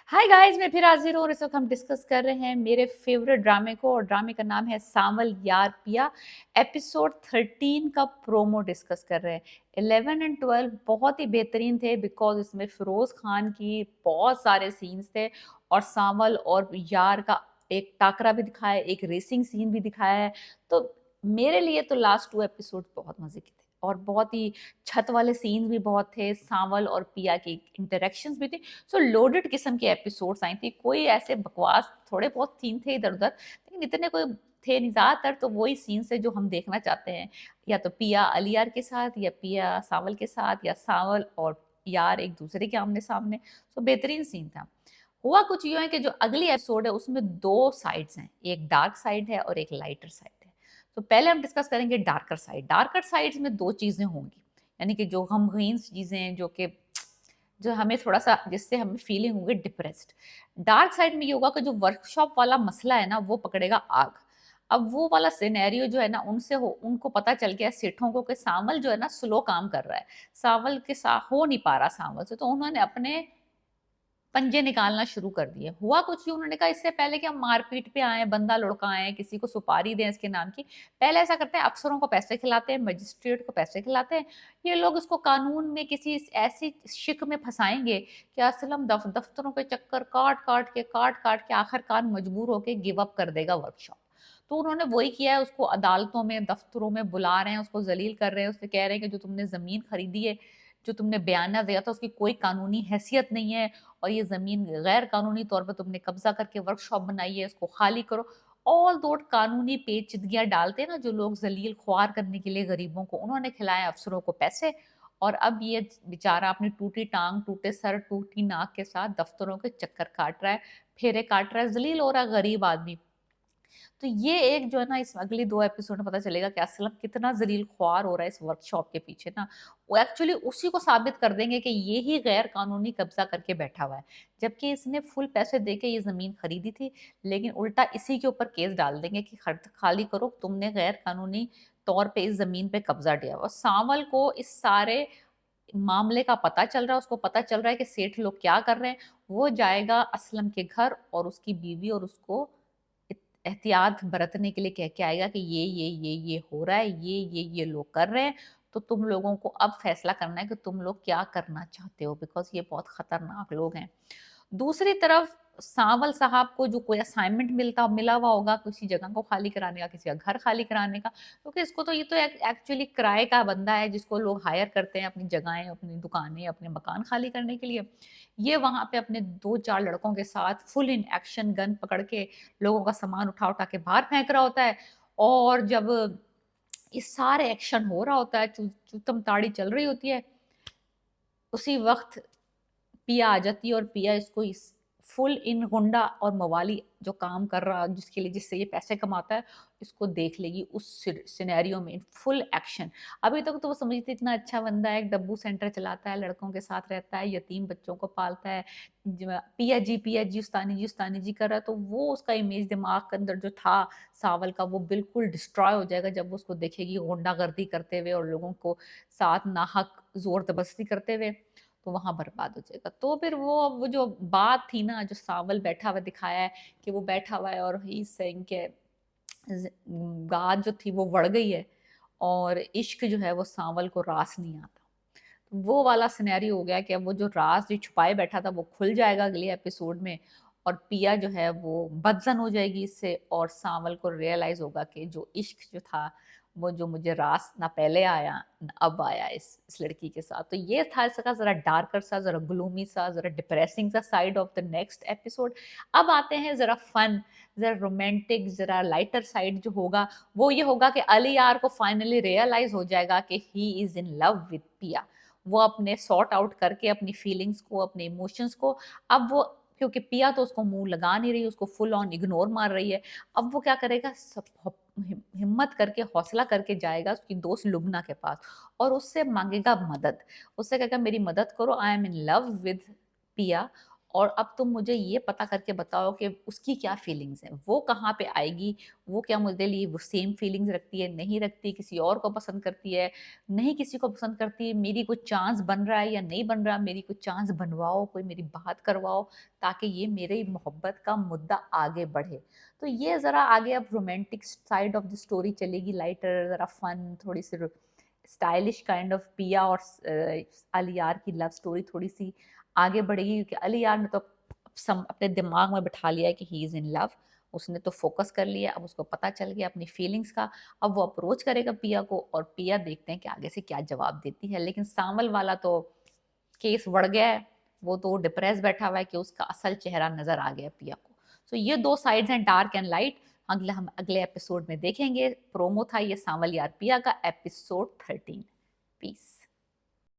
Hi guys, मैं फिर हाजिर हूँ और इस वक्त हम डिस्कस कर रहे हैं मेरे फेवरेट ड्रामे को और ड्रामे का नाम है सांवल यार पिया। एपिसोड 13 का प्रोमो डिस्कस कर रहे हैं। 11 एंड 12 बहुत ही बेहतरीन थे बिकॉज इसमें फिरोज खान की बहुत सारे सीन्स थे और सांवल और यार का एक टाकरा भी दिखाया है, एक रेसिंग सीन भी दिखाया है। तो मेरे लिए तो लास्ट 2 एपिसोड बहुत मजे के थे और बहुत ही छत वाले सीन्स भी बहुत थे। सांवल और पिया की इंटरेक्शंस भी थे। सो लोडेड किस्म के एपिसोड्स आई थी। कोई ऐसे बकवास थोड़े बहुत सीन थे इधर उधर, लेकिन इतने कोई थे नहीं। ज्यादातर तो वही सीन्स है जो हम देखना चाहते हैं, या तो पिया अलियार के साथ या पिया सांवल के साथ या सांवल और यार एक दूसरे के आमने सामने। सो बेहतरीन सीन था। हुआ कुछ यूं है कि जो अगली एपिसोड है उसमें दो साइड्स हैं, एक डार्क साइड है और एक लाइटर साइड है। तो पहले हम डिस्कस करेंगे डार्कर साइड। डार्कर साइड्स में दो चीजें होंगी, यानी कि जो गमगीन चीजें हैं, जो हमें थोड़ा सा जिससे हमें फीलिंग होगी डिप्रेस्ड। डार्क साइड में ये होगा कि जो वर्कशॉप वाला मसला है ना वो पकड़ेगा आग। अब वो वाला सिनेरियो जो है ना उनको पता चल गया सेठों को कि सावल जो है ना स्लो काम कर रहा है, सावल के साथ हो नहीं पा रहा सावल से। तो उन्होंने अपने पंजे निकालना शुरू कर दिए। हुआ कुछ ही, उन्होंने कहा इससे पहले कि हम मारपीट पे आए, बंदा लुढ़काएं, किसी को सुपारी दें इसके नाम की, पहले ऐसा करते हैं अफसरों को पैसे खिलाते हैं, मजिस्ट्रेट को पैसे खिलाते हैं। ये लोग इसको कानून में किसी ऐसी शिक में फंसाएंगे कि असलम दफ्तरों के चक्कर काट काट के आखिरकार मजबूर होकर गिव अप कर देगा वर्कशॉप। तो उन्होंने वही किया है, उसको अदालतों में दफ्तरों में बुला रहे हैं, उसको जलील कर रहे हैं, उससे कह रहे हैं कि जो तुमने जमीन खरीदी है, जो तुमने बयाना दिया था, उसकी कोई कानूनी हैसियत नहीं है और ये ज़मीन गैर कानूनी तौर पर तुमने कब्जा करके वर्कशॉप बनाई है, इसको खाली करो। ऑल दो कानूनी पेचीदगियां डालते हैं ना जो लोग जलील ख्वार करने के लिए गरीबों को, उन्होंने खिलाए अफसरों को पैसे। और अब ये बेचारा अपनी टूटी टांग, टूटे सर, टूटी नाक के साथ दफ्तरों के चक्कर काट रहा है, फेरे काट रहा है, जलील हो रहा है गरीब आदमी। तो ये एक जो है ना, इस अगली 2 एपिसोड में पता चलेगा कि असलम कितना जलील ख्वार हो रहा है इस वर्कशॉप के पीछे ना। वो एक्चुअली उसी को साबित कर देंगे कि ये ही गैर कानूनी कब्जा करके बैठा हुआ है, जबकि इसने फुल पैसे दे के ये जमीन खरीदी थी। लेकिन उल्टा इसी के ऊपर केस डाल देंगे कि खाली करो, तुमने गैर कानूनी तौर पे इस जमीन पे कब्जा दिया। और सांवल को इस सारे मामले का पता चल रहा है, उसको पता चल रहा है कि सेठ लोग क्या कर रहे हैं। वो जाएगा असलम के घर और उसकी बीवी और उसको एहतियात बरतने के लिए कह के आएगा कि ये हो रहा है, ये लोग कर रहे हैं। तो तुम लोगों को अब फैसला करना है कि तुम लोग क्या करना चाहते हो, बिकॉज ये बहुत खतरनाक लोग हैं। दूसरी तरफ सांवल साहब को जो कोई असाइनमेंट मिला हुआ होगा किसी जगह को खाली कराने का, किसी का घर खाली कराने का, क्योंकि इसको तो ये तो एक्चुअली किराए का बंदा है जिसको लोग हायर करते हैं अपनी जगहें, अपनी दुकानें, अपने मकान खाली करने के लिए। ये वहां पे अपने 2-4 लड़कों के साथ फुल इन एक्शन गन पकड़ के लोगों का सामान उठा उठा के बाहर फेंक रहा होता है। और जब ये सारे एक्शन हो रहा होता है, चूतम ताड़ी चल रही होती है, उसी वक्त पिया आ जाती है और पिया इसको इस फुल इन गुंडा और मवाली जो काम कर रहा है, जिससे ये पैसे कमाता है, इसको देख लेगी उस सिनेरियो में इन फुल एक्शन। अभी तक तो वो समझती इतना अच्छा बंदा है, एक डब्बू सेंटर चलाता है, लड़कों के साथ रहता है, यतीम बच्चों को पालता है, पिया जी उस्तानी जी कर रहा है। तो वो उसका इमेज दिमाग के अंदर जो था सावल का, वो बिल्कुल डिस्ट्रॉय हो जाएगा जब वो उसको देखेगी गुंडागर्दी करते हुए और लोगों को साथ नाहक जोर जबरदस्ती करते हुए। तो वहां बर्बाद हो जाएगा। तो फिर वो जो बात थी ना, जो सावल बैठा हुआ दिखाया है कि वो बैठा हुआ है और ही सिंह के गाज जो थी वो बढ़ गई है और इश्क जो है वो सावल को रास नहीं आता। तो वो वाला सिनेरियो हो गया कि अब वो जो राज जो छुपाए बैठा था वो खुल जाएगा अगले एपिसोड में। और पिया जो है वो बदजन हो जाएगी इससे और सावल को रियलाइज होगा कि जो इश्क जो था, वो जो मुझे रास ना पहले आया ना अब आया इस लड़की के साथ। तो ये था इसका जरा डार्कर सा, जरा ग्लूमी सा, जरा डिप्रेसिंग सा side of the next episode. अब आते हैं जरा फन, जरा रोमांटिक, जरा लाइटर साइड जो होगा वो ये होगा कि अली यार को फाइनली रियलाइज हो जाएगा कि he is in love with पिया। वो अपने सॉर्ट आउट करके अपनी फीलिंग्स को, अपने इमोशंस को, अब वो, क्योंकि पिया तो उसको मुंह लगा नहीं रही, उसको फुल ऑन इग्नोर मार रही है, अब वो क्या करेगा, सब हिम्मत करके हौसला करके जाएगा उसकी दोस्त लुबना के पास और उससे मांगेगा मदद। उससे कहेगा मेरी मदद करो, I am in love with पिया और अब तुम मुझे ये पता करके बताओ कि उसकी क्या फीलिंग्स हैं, वो कहाँ पे आएगी, वो क्या मुझे लिए वो सेम फीलिंग्स रखती है, नहीं रखती, किसी और को पसंद करती है, नहीं किसी को पसंद करती, मेरी कोई चांस बन रहा है या नहीं बन रहा, मेरी कोई चांस बनवाओ, कोई मेरी बात करवाओ, ताकि ये मेरी मोहब्बत का मुद्दा आगे बढ़े। तो ये ज़रा आगे अब romantic side of the story चलेगी, लाइटर, ज़रा फन, थोड़ी सी स्टाइलिश काइंड ऑफ पिया और अलियार की लव स्टोरी थोड़ी सी आगे बढ़ेगी, क्योंकि अलियार ने तो अपने दिमाग में बिठा लिया है कि ही इज़ इन लव, उसने तो फोकस कर लिया, अब उसको पता चल गया अपनी फीलिंग्स का। अब वो अप्रोच करेगा पिया को, और पिया देखते हैं कि आगे से क्या जवाब देती है। लेकिन सामल वाला तो केस बढ़ गया है, वो तो डिप्रेस बैठा हुआ है कि उसका असल चेहरा नजर आ गया पिया को। तो ये दो साइड्स हैं, डार्क एंड लाइट। अगले हम अगले एपिसोड में देखेंगे। प्रोमो था ये सांवल यार पिया का, एपिसोड 13। पीस।